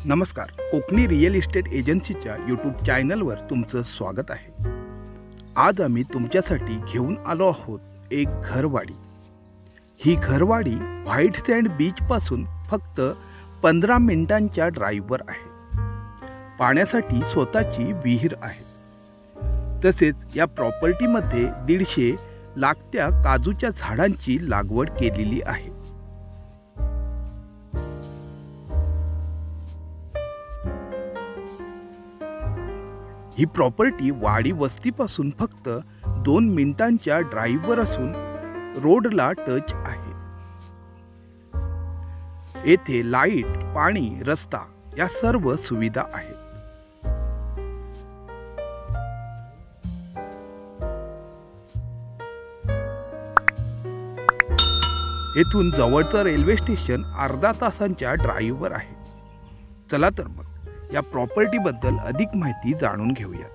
नमस्कार, Konkani real estate एजन्सीच्या YouTube चॅनलवर तुमचं स्वागत आहे। आज आम्ही तुमच्यासाठी घेऊन आलो आहोत एक घरवाडी। ही घरवाडी व्हाईट सँड बीचपासून फक्त 15 मिनिटांच्या ड्राईव्हवर आहे। पाण्यासाठी स्वतःची विहीर आहे। तसेच या प्रॉपर्टीमध्ये 150 लागत्या काजूच्या झाडांची लागवड केलेली आहे। ही प्रॉपर्टी वाडी वस्तीपासून फक्त 2 मिनिटांच्या ड्राईव्हवर असून रोडला टच आहे। येथे लाईट, पाणी, रस्ता या सर्व सुविधा आहेत। येथून जवळचं रेल्वे स्टेशन अर्धा तासांच्या ड्राईव्हवर आहे। चला तर मग या प्रॉपर्टी बद्दल अधिक माहिती जाणून घेऊया।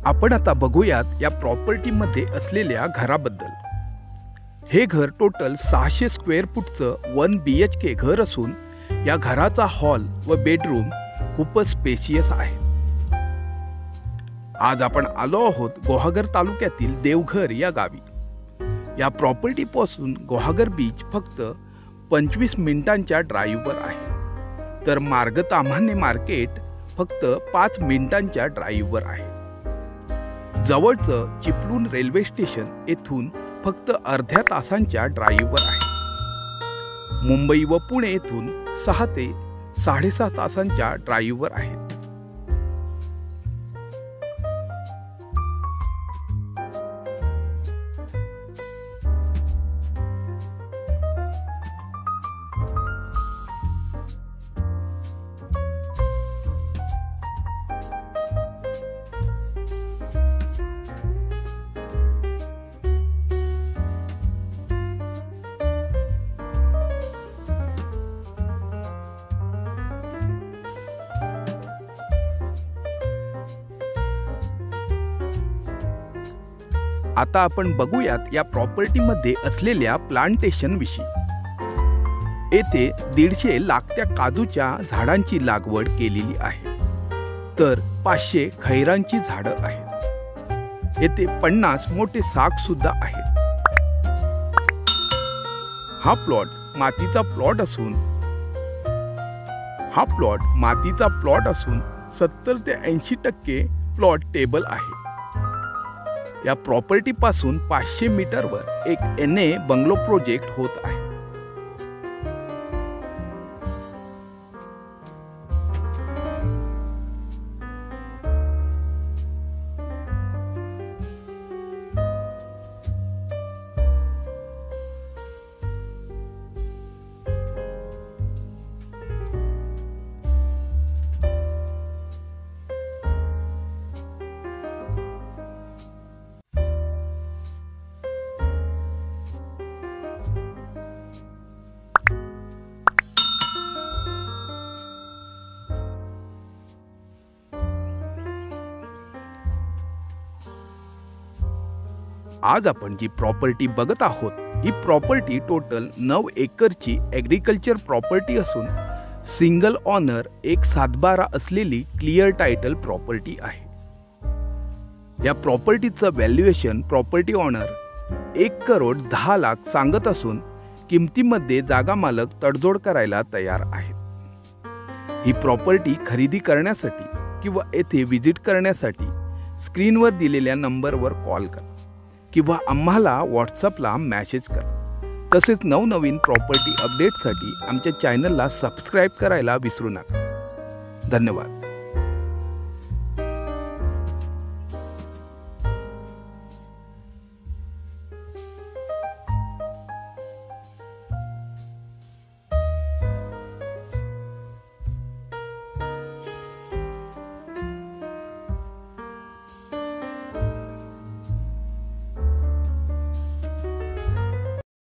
आपण आता बघूयात या प्रॉपर्टी मध्ये असलेल्या घराबद्दल। हे घर टोटल 600 स्क्वेअर फूटचं 1 BHK घर असून या घराचा हॉल व बेडरूम खूपच स्पेशियस आहे। आज आपण आलो आहोत गुहागर तालुक्यातील देवघर या गावी। या प्रॉपर्टी पासून गुहागर बीच फक्त 25 मिनिटांच्या ड्राईव्हवर आहे, तर मार्गताम्हाने मार्केट फक्त 5 मिनिटांच्या ड्राईव्हवर आहे। जवळचं चिपळूण रेल्वे स्टेशन येथून फक्त अर्ध्या तासांच्या ड्राईव्हवर आहे। मुंबई व पुणे येथून 6 ते 6.5 तासांच्या ड्राईव्हवर आहेत। आता आपण बघूयात या प्रॉपर्टीमध्ये असलेल्या प्लांटेशन विषयी। येथे 150 लागत्या काजूच्या झाडांची लागवड केलेली आहे, तर 500 खैरांची झाडं आहेत। येथे 50 मोठे साग सुद्धा आहेत। हा प्लॉट मातीचा प्लॉट असून 70 ते 80% प्लॉट टेबल आहे। या प्रॉपर्टी पासून 500 मीटरवर एक NA बंगलो प्रोजेक्ट होत आहे। आज आपण जी प्रॉपर्टी बघत आहोत ही प्रॉपर्टी टोटल 9 एकरची ॲग्रिकल्चर प्रॉपर्टी असून सिंगल ऑनर एक 7/12 असलेली क्लिअर टायटल प्रॉपर्टी आहे। या प्रॉपर्टीचं व्हॅल्युएशन प्रॉपर्टी ऑनर 1,10,00,000 सांगत असून किमतीमध्ये जागा मालक तडजोड करायला तयार आहेत। ही प्रॉपर्टी खरेदी करण्यासाठी किंवा येथे व्हिजिट करण्यासाठी स्क्रीनवर दिलेल्या नंबरवर कॉल करा किंवा आम्हाला व्हॉट्सअपला मेसेज करा। तसेच नवनवीन प्रॉपर्टी अपडेटसाठी आमच्या चॅनलला सबस्क्राईब करायला विसरू नका। धन्यवाद।